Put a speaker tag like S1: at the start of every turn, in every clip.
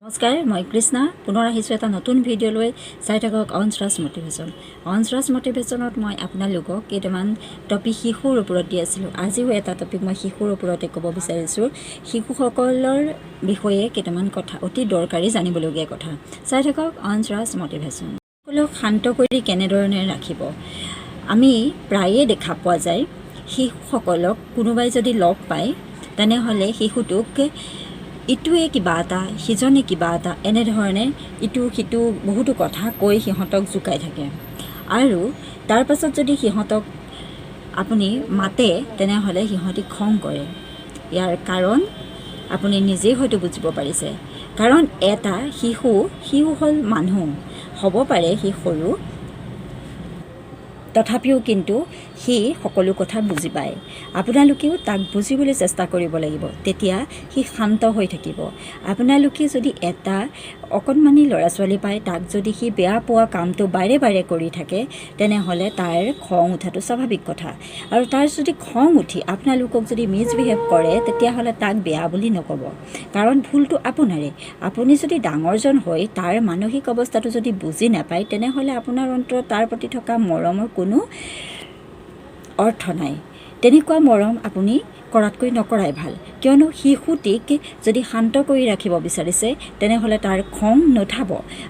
S1: নমস্কাৰ, মই কৃষ্ণা পুনৰ আহিছোঁ এটা নতুন ভিডিঅ' লৈ চাই থাকক অঞ্চৰাজ মটিভেশ্যন। অঞ্চৰাজ মটিভেশ্যনত মই আপোনালোকক কেইটামান টপিক শিশুৰ ওপৰত দি আছিলোঁ। আজিও এটা টপিক মই শিশুৰ ওপৰতে ক'ব বিচাৰিছোঁ। শিশুসকলৰ বিষয়ে কেইটামান কথা, অতি দৰকাৰী জানিবলগীয়া কথা। চাই থাকক অঞ্চৰাজ মটিভেশ্যন। সকলোক শান্ত কৰি কেনেধৰণে ৰাখিব? আমি প্ৰায়ে দেখা পোৱা যায় শিশুসকলক কোনোবাই যদি লগ পায় তেনেহ'লে শিশুটোক ইটোৱে কিবা এটা সিজনে কিবা এটা এনেধৰণে ইটো সিটো বহুতো কথা কৈ সিহঁতক জোকাই থাকে। আৰু তাৰ পাছত যদি সিহঁতক আপুনি মাতে তেনেহ'লে সিহঁতি খং কৰে। ইয়াৰ কাৰণ আপুনি নিজেই হয়তো বুজিব পাৰিছে। কাৰণ এটা শিশু হ'ল মানুহ, হ'ব পাৰে সি সৰু, তথাপিও কিন্তু সি সকলো কথা বুজি পায়। আপোনালোকেও তাক বুজিবলৈ চেষ্টা কৰিব লাগিব, তেতিয়া সি শান্ত হৈ থাকিব। আপোনালোকে যদি এটা অকণমানি ল'ৰা ছোৱালী পায়, তাক যদি সি বেয়া পোৱা কামটো বাৰে বাৰে কৰি থাকে তেনেহ'লে তাৰ খং উঠাটো স্বাভাৱিক কথা। আৰু তাৰ যদি খং উঠি আপোনালোকক যদি মিছবিহেভ কৰে তেতিয়াহ'লে তাক বেয়া বুলি নক'ব, কাৰণ ভুলটো আপোনাৰে। আপুনি যদি ডাঙৰজন হৈ তাৰ মানসিক অৱস্থাটো যদি বুজি নাপায় তেনেহ'লে আপোনাৰ অন্তৰত তাৰ প্ৰতি থকা মৰমৰ কোনো অৰ্থ নাই। তেনেকুৱা মৰম আপুনি কৰাতকৈ নকৰাই ভাল, কিয়নো শিশুটিক যদি শান্ত কৰি ৰাখিব বিচাৰিছে তেনেহ'লে তাৰ খং নুঠাব।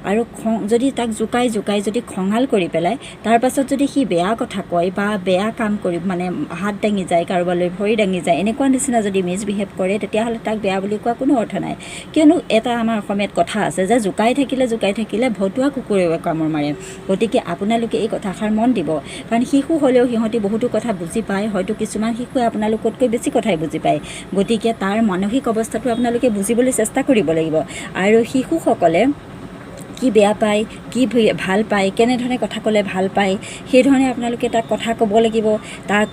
S1: আৰু খং যদি তাক জোকাই যদি খঙাল কৰি পেলাই তাৰ পাছত যদি সি বেয়া কথা কয় বা বেয়া কাম কৰি মানে হাত দাঙি যায়, কাৰোবালৈ ভৰি দাঙি যায়, এনেকুৱা নিচিনা যদি মিছবিহেভ কৰে তেতিয়াহ'লে তাক বেয়া বুলি কোৱা কোনো অৰ্থ নাই। কিয়নো এটা আমাৰ অসমীয়াত কথা আছে যে জোকাই থাকিলে ভতুৱা কুকুৰেও কামোৰ মাৰে। গতিকে আপোনালোকে এই কথাষাৰ মন দিব, কাৰণ শিশু হ'লেও সিহঁতি বহুতো কথা বুজি পায়। হয়তো কিছুমান শিশুৱে আপোনালোকতকৈ বেছি কথাই বুজি পায়। গতিকে তাৰ মানসিক অৱস্থাটো আপোনালোকে বুজিবলৈ চেষ্টা কৰিব লাগিব। আৰু শিশুসকলে কি বেয়া পায়, কি ভাল পায়, কেনেধৰণে কথা ক'লে ভাল পায়, সেইধৰণে আপোনালোকে তাক কথা ক'ব লাগিব। তাক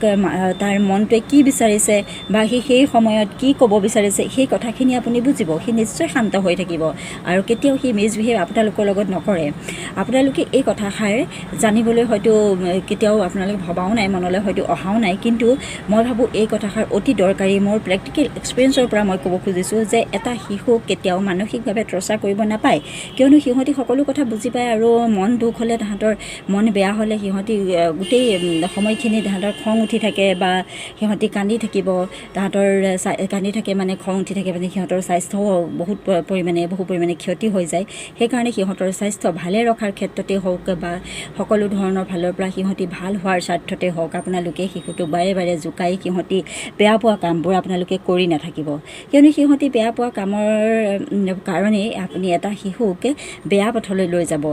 S1: তাৰ মনটোৱে কি বিচাৰিছে বা সি সেই সময়ত কি ক'ব বিচাৰিছে সেই কথাখিনি আপুনি বুজিব। সি নিশ্চয় শান্ত হৈ থাকিব আৰু কেতিয়াও সি মিছবিহেভ আপোনালোকৰ লগত নকৰে। আপোনালোকে এই কথাষাৰ জানিবলৈ হয়তো কেতিয়াও আপোনালোকে ভবাও নাই, মনলৈ হয়তো অহাও নাই, কিন্তু মই ভাবোঁ এই কথাষাৰ অতি দৰকাৰী। মোৰ প্ৰেক্টিকেল এক্সপিৰিয়েঞ্চৰ পৰা মই ক'ব খুজিছোঁ যে এটা শিশুক কেতিয়াও মানসিকভাৱে টৰ্চাৰ কৰিব নাপায়, কিয়নো সিহঁতি সকলো কথা বুজি পায়। আৰু মন দুখ হ'লে তাহাঁতৰ মন বেয়া হ'লে সিহঁতি গোটেই সময়খিনি তাহাঁতৰ খং উঠি থাকে বা সিহঁতি কান্দি থাকিব। তাহাঁতৰ কান্দি থাকে মানে খং উঠি থাকে মানে সিহঁতৰ স্বাস্থ্যও বহু পৰিমাণে ক্ষতি হৈ যায়। সেইকাৰণে সিহঁতৰ স্বাস্থ্য ভালে ৰখাৰ ক্ষেত্ৰতে হওক বা সকলো ধৰণৰ ফালৰ পৰা সিহঁতি ভাল হোৱাৰ স্বাৰ্থতে হওক আপোনালোকে শিশুটোক বাৰে বাৰে জোকাই সিহঁতি বেয়া পোৱা কামবোৰ আপোনালোকে কৰি নাথাকিব। কিয়নো সিহঁতি বেয়া পোৱা কামৰ কাৰণেই আপুনি এটা শিশুক বেয়া পথলৈ লৈ যাব।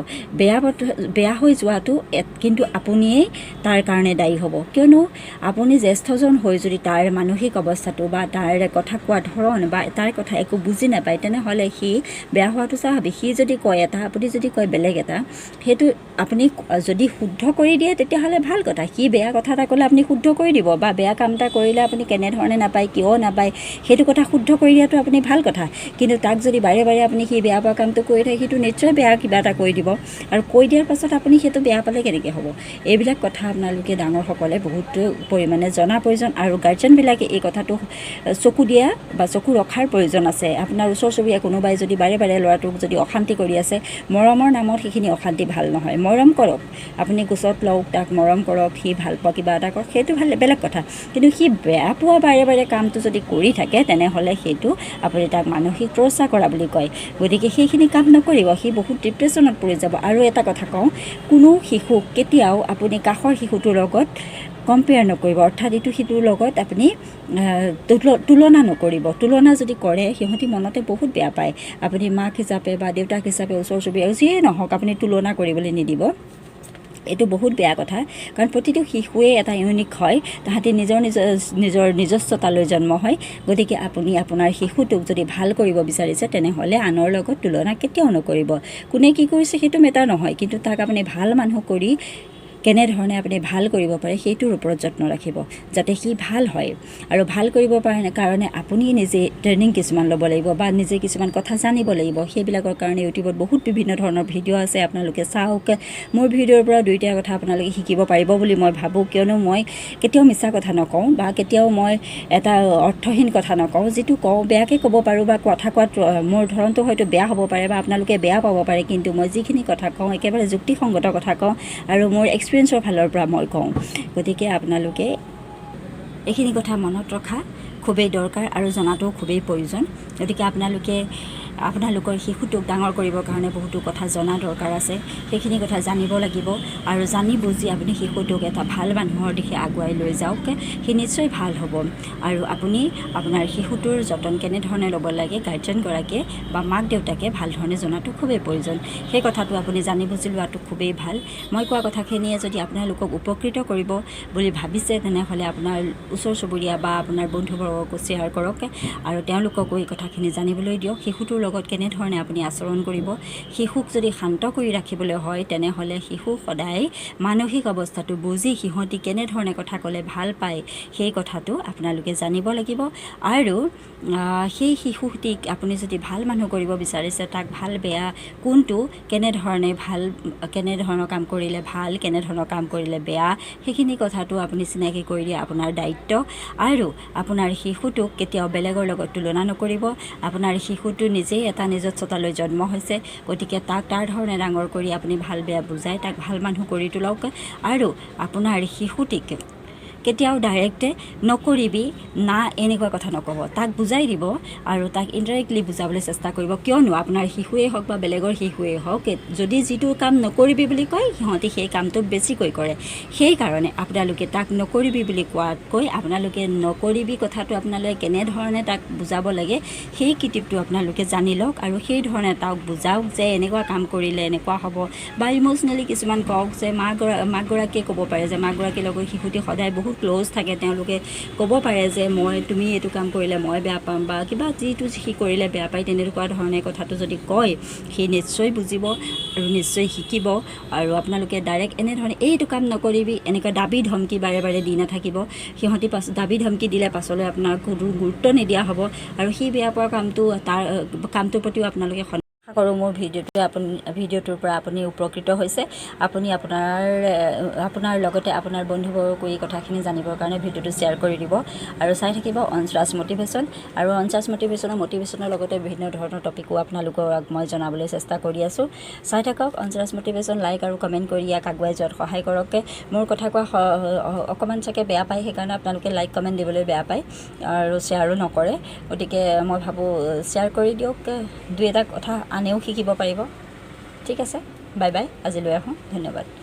S1: বেয়া হৈ যোৱাটো কিন্তু আপুনিয়েই তাৰ কাৰণে দায়ী হ'ব, কিয়নো আপুনি জ্যেষ্ঠজন হৈ যদি তাৰ মানসিক অৱস্থাটো বা তাৰ কথা কোৱা ধৰণ বা তাৰ কথা একো বুজি নাপায় তেনেহ'লে সি বেয়া হোৱাটো স্বাভাৱিক। সি যদি কয় এটা, আপুনি যদি কয় বেলেগ এটা, সেইটো আপুনি যদি শুদ্ধ কৰি দিয়ে তেতিয়াহ'লে ভাল কথা। সি বেয়া কথা এটা ক'লে আপুনি শুদ্ধ কৰি দিব, বা বেয়া কাম এটা কৰিলে আপুনি কেনেধৰণে নাপায়, কিয় নাপায়, সেইটো কথা শুদ্ধ কৰি দিয়াটো আপুনি ভাল কথা। কিন্তু তাক যদি বাৰে বাৰে আপুনি সি বেয়া পোৱা কামটো কৰি থাকে, সিটো নিশ্চয় বেয়া কিবা এটা কৈ দিব, আৰু কৈ দিয়াৰ পাছত আপুনি সেইটো বেয়া পালে কেনেকৈ হ'ব? এইবিলাক কথা আপোনালোকে ডাঙৰসকলে বহুত পৰিমাণে জনা প্ৰয়োজন, আৰু গাৰ্জেনবিলাকে এই কথাটো চকু দিয়া বা চকু ৰখাৰ প্ৰয়োজন আছে। আপোনাৰ ওচৰ চুবুৰীয়া কোনোবাই যদি বাৰে বাৰে ল'ৰাটোক যদি অশান্তি কৰি আছে, মৰমৰ নামত সেইখিনি অশান্তি ভাল নহয়। মৰম কৰক, আপুনি কোচত লওক, তাক মৰম কৰক, সি ভাল পোৱা কিবা এটা কৰক, সেইটো ভাল বেলেগ কথা। কিন্তু সি বেয়া পোৱা বাৰে বাৰে কামটো যদি কৰি থাকে তেনেহ'লে সেইটো আপুনি তাক মানসিক টৰ্চাৰ কৰা বুলি কয়। গতিকে সেইখিনি কাম নকৰিব, সি বহুত ডিপ্ৰেশ্যনত পৰি যাব। আৰু এটা কথা কওঁ, কোনো শিশুক কেতিয়াও আপুনি কাষৰ শিশুটোৰ লগত কম্পেয়াৰ নকৰিব, অৰ্থাৎ ইটো সিটোৰ লগত আপুনি তুলনা নকৰিব। তুলনা যদি কৰে সিহঁতি মনতে বহুত বেয়া পায়। আপুনি মাক হিচাপে বা দেউতাক হিচাপে ওচৰ চুবুৰীয়া যিয়ে নহওক আপুনি তুলনা কৰিবলৈ নিদিব। এইটো বহুত বেয়া কথা, কাৰণ প্ৰতিটো শিশুৱে এটা ইউনিক হয়, তাহাঁতি নিজৰ নিজস্বতালৈ জন্ম হয়। গতিকে আপুনি আপোনাৰ শিশুটোক যদি ভাল কৰিব বিচাৰিছে তেনেহ'লে আনৰ লগত তুলনা কেতিয়াও নকৰিব। কোনে কি কৰিছে সেইটো মেটাৰ নহয়, কিন্তু তাক আপুনি ভাল মানুহ কৰি কেনেধৰণে আপুনি ভাল কৰিব পাৰে সেইটোৰ ওপৰত যত্ন ৰাখিব যাতে সি ভাল হয় আৰু ভাল কৰিব পাৰে কাৰণে আপুনি নিজে ট্ৰেইনিং কিছুমান ল'ব লাগিব বা নিজে কিছুমান কথা জানিব লাগিব সেইবিলাকৰ কাৰণে ইউটিউবত বহুত বিভিন্ন ধৰণৰ ভিডিঅ' আছে আপোনালোকে চাওক মোৰ ভিডিঅ'ৰ পৰা দুইটা কথা আপোনালোকে শিকিব পাৰিব বুলি মই ভাবোঁ কিয়নো মই কেতিয়াও মিছা কথা নকওঁ বা কেতিয়াও মই এটা অৰ্থহীন কথা নকওঁ যিটো কওঁ বেয়াকৈ ক'ব পাৰোঁ বা কথা কোৱাত মোৰ ধৰণটো হয়তো বেয়া হ'ব পাৰে বা আপোনালোকে বেয়া পাব পাৰে কিন্তু মই যিখিনি কথা কওঁ একেবাৰে যুক্তিসংগত কথা কওঁ আৰু মোৰ এক্সপিৰিয়েঞ্চৰ ফালৰ পৰা মই কওঁ গতিকে আপোনালোকে এইখিনি কথা মনত ৰখা খুবেই দৰকাৰ আৰু জনাটো খুবেই প্ৰয়োজন গতিকে আপোনালোকৰ শিশুটোক ডাঙৰ কৰিবৰ কাৰণে বহুতো কথা জনা দৰকাৰ আছে সেইখিনি কথা জানিব লাগিব আৰু জানি বুজি আপুনি শিশুটোক এটা ভাল মানুহৰ দিশে আগুৱাই লৈ যাওক সি নিশ্চয় ভাল হ'ব আৰু আপুনি আপোনাৰ শিশুটোৰ যতন কেনেধৰণে ল'ব লাগে গাৰ্জেনগৰাকীয়ে বা মাক দেউতাকে ভাল ধৰণে জনাটো খুবেই প্ৰয়োজন সেই কথাটো আপুনি জানি বুজি লোৱাটো খুবেই ভাল মই কোৱা কথাখিনিয়ে যদি আপোনালোকক উপকৃত কৰিব বুলি ভাবিছে তেনেহ'লে আপোনাৰ ওচৰ চুবুৰীয়া বা আপোনাৰ বন্ধুবৰ্গকো শ্বেয়াৰ কৰক আৰু তেওঁলোককো এই কথাখিনি জানিবলৈ দিয়ক শিশুটোৰ লগত কেনেধৰণে আপুনি আচৰণ কৰিব শিশুক যদি শান্ত কৰি ৰাখিবলৈ হয় তেনেহ'লে শিশু সদায় মানসিক অৱস্থাটো বুজি সিহঁতি কেনেধৰণে কথা ক'লে ভাল পায় সেই কথাটো আপোনালোকে জানিব লাগিব আৰু সেই শিশুটিক আপুনি যদি ভাল মানুহ কৰিব বিচাৰিছে তাক ভাল বেয়া কোনটো কেনেধৰণৰ কাম কৰিলে ভাল কেনেধৰণৰ কাম কৰিলে বেয়া সেইখিনি কথাটো আপুনি চিনাকি কৰি দিয়া আপোনাৰ দায়িত্ব আৰু আপোনাৰ শিশুটোক কেতিয়াও বেলেগৰ লগত তুলনা নকৰিব আপোনাৰ শিশুটো নিজেই এটা নিজস্বতালৈ জন্ম হৈছে গতিকে তাক তাৰ ধৰণে ডাঙৰ কৰি আপুনি ভাল বেয়া বুজাই তাক ভাল মানুহ কৰি তোলক আৰু আপোনাৰ শিশুটিক কেতিয়াও ডাইৰেক্টে নকৰিবি না এনেকুৱা কথা নক'ব তাক বুজাই দিব আৰু তাক ইনডাইৰেক্টলি বুজাবলৈ চেষ্টা কৰিব কিয়নো আপোনাৰ শিশুৱেই হওক বা বেলেগৰ শিশুৱেই হওক যদি যিটো কাম নকৰিবি বুলি কয় সিহঁতি সেই কামটো বেছিকৈ কৰে সেইকাৰণে আপোনালোকে তাক নকৰিবি বুলি কোৱাতকৈ আপোনালোকে নকৰিবি কথাটো আপোনালোকে কেনেধৰণে তাক বুজাব লাগে সেই কিটিপটো আপোনালোকে জানি লওক আৰু সেই ধৰণে তাক বুজাওক যে এনেকুৱা কাম কৰিলে এনেকুৱা হ'ব বা ইম'চনেলি কিছুমান কওক যে মাকগৰাকীয়ে ক'ব পাৰে যে মাকগৰাকীৰ লগত শিশুটি সদায় বহুত ক্ল'জ থাকে তেওঁলোকে ক'ব পাৰে যে তুমি এইটো কাম কৰিলে মই বেয়া পাম বা কিবা যিটো সি কৰিলে বেয়া পায় তেনেকুৱা ধৰণে কথাটো যদি কয় সি নিশ্চয় বুজিব আৰু নিশ্চয় শিকিব আৰু আপোনালোকে ডাইৰেক্ট এনেধৰণে এইটো কাম নকৰিবি এনেকুৱা দাবী ধমকি বাৰে বাৰে দি নাথাকিব সিহঁতি দাবী ধমকি দিলে পাছলৈ আপোনাক কোনো গুৰুত্ব নিদিয়া হ'ব আৰু সি বেয়া পোৱা কামটোৰ প্ৰতিও আপোনালোকে আশা কৰোঁ মোৰ ভিডিঅ'টোৰ পৰা আপুনি উপকৃত হৈছে আপুনি আপোনাৰ লগতে আপোনাৰ বন্ধুবৰ্গকো এই কথাখিনি জানিবৰ কাৰণে ভিডিঅ'টো শ্বেয়াৰ কৰি দিব আৰু চাই থাকিব অঞ্চৰাজ মটিভেশ্যন আৰু অঞ্চৰাজ মটিভেশ্যনৰ লগতে বিভিন্ন ধৰণৰ টপিকো আপোনালোকক মই জনাবলৈ চেষ্টা কৰি আছোঁ চাই থাকক অঞ্চৰাজ মটিভেশ্যন লাইক আৰু কমেণ্ট কৰি ইয়াক আগুৱাই যোৱাত সহায় কৰক মোৰ কথা কোৱা অকণমান চাগে বেয়া পায় সেইকাৰণে আপোনালোকে লাইক কমেণ্ট দিবলৈ বেয়া পায় আৰু শ্বেয়াৰো নকৰে গতিকে মই ভাবোঁ শ্বেয়াৰ কৰি দিয়ক দুই এটা কথা আনেও শিকিব পাৰিব ঠিক আছে বাই বাই আজিলৈ আহোঁ ধন্যবাদ